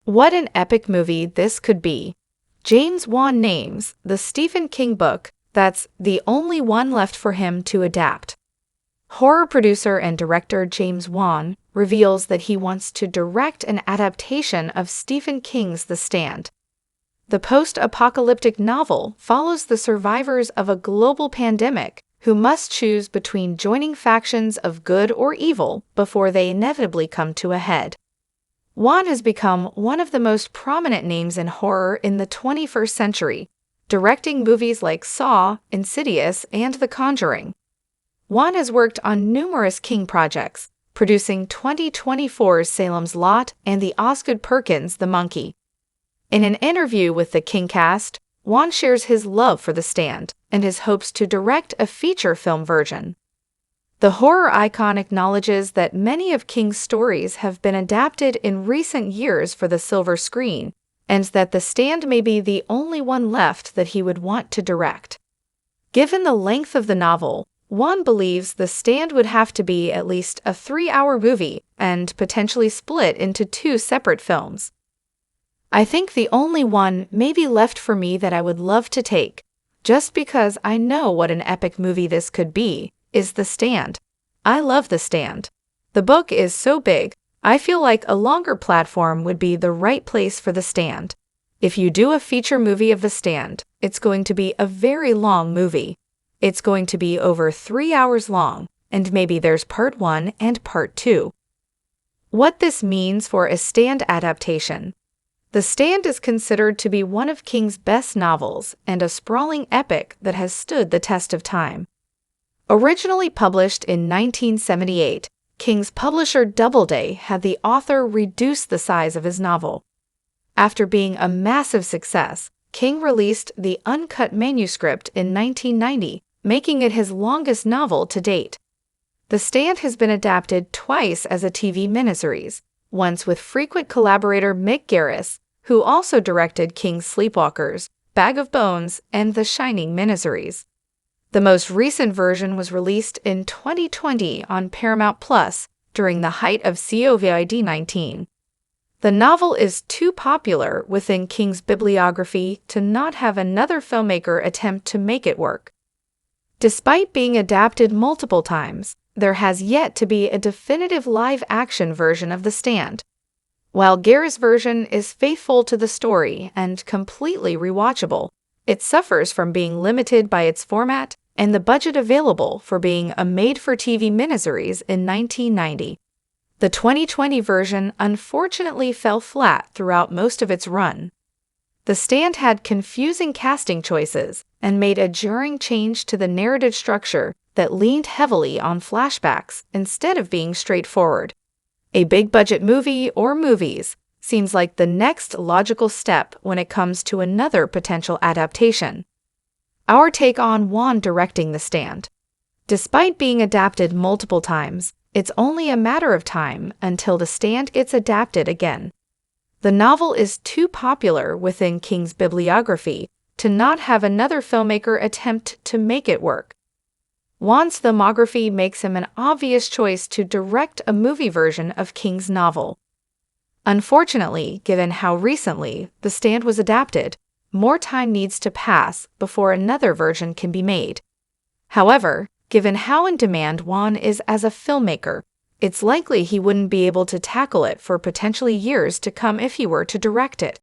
What an epic movie this could be. James Wan names the Stephen King book that's the only one left for him to adapt. Horror producer and director James Wan reveals that he wants to direct an adaptation of Stephen King's The Stand. The post-apocalyptic novel follows the survivors of a global pandemic who must choose between joining factions of good or evil before they inevitably come to a head. Wan has become one of the most prominent names in horror in the 21st century, directing movies like Saw, Insidious, and The Conjuring. Wan has worked on numerous King projects, producing 2024's Salem's Lot and the Osgood Perkins' The Monkey. In an interview with the KingCast, Wan shares his love for The Stand and his hopes to direct a feature film version. The horror icon acknowledges that many of King's stories have been adapted in recent years for the silver screen, and that The Stand may be the only one left that he would want to direct. Given the length of the novel, Wan believes The Stand would have to be at least a 3-hour movie and potentially split into 2 separate films. I think the only one may be left for me that I would love to take, just because I know what an epic movie this could be, is The Stand. I love The Stand. The book is so big, I feel like a longer platform would be the right place for The Stand. If you do a feature movie of The Stand, it's going to be a very long movie. It's going to be over 3 hours long, and maybe there's part 1 and part 2. What this means for a Stand adaptation. The Stand is considered to be one of King's best novels and a sprawling epic that has stood the test of time. Originally published in 1978, King's publisher Doubleday had the author reduce the size of his novel. After being a massive success, King released the uncut manuscript in 1990, making it his longest novel to date. The Stand has been adapted twice as a TV miniseries, once with frequent collaborator Mick Garris, who also directed King's Sleepwalkers, Bag of Bones, and The Shining miniseries. The most recent version was released in 2020 on Paramount Plus during the height of COVID-19. The novel is too popular within King's bibliography to not have another filmmaker attempt to make it work. Despite being adapted multiple times, there has yet to be a definitive live-action version of The Stand. While Garris' version is faithful to the story and completely rewatchable, it suffers from being limited by its format and the budget available for being a made-for-TV miniseries in 1990. The 2020 version unfortunately fell flat throughout most of its run. The Stand had confusing casting choices and made a jarring change to the narrative structure that leaned heavily on flashbacks instead of being straightforward. A big-budget movie or movies seems like the next logical step when it comes to another potential adaptation. Our take on Wan directing The Stand. Despite being adapted multiple times, it's only a matter of time until The Stand gets adapted again. The novel is too popular within King's bibliography to not have another filmmaker attempt to make it work. Wan's filmography makes him an obvious choice to direct a movie version of King's novel. Unfortunately, given how recently The Stand was adapted, more time needs to pass before another version can be made. However, given how in demand Wan is as a filmmaker, it's likely he wouldn't be able to tackle it for potentially years to come if he were to direct it.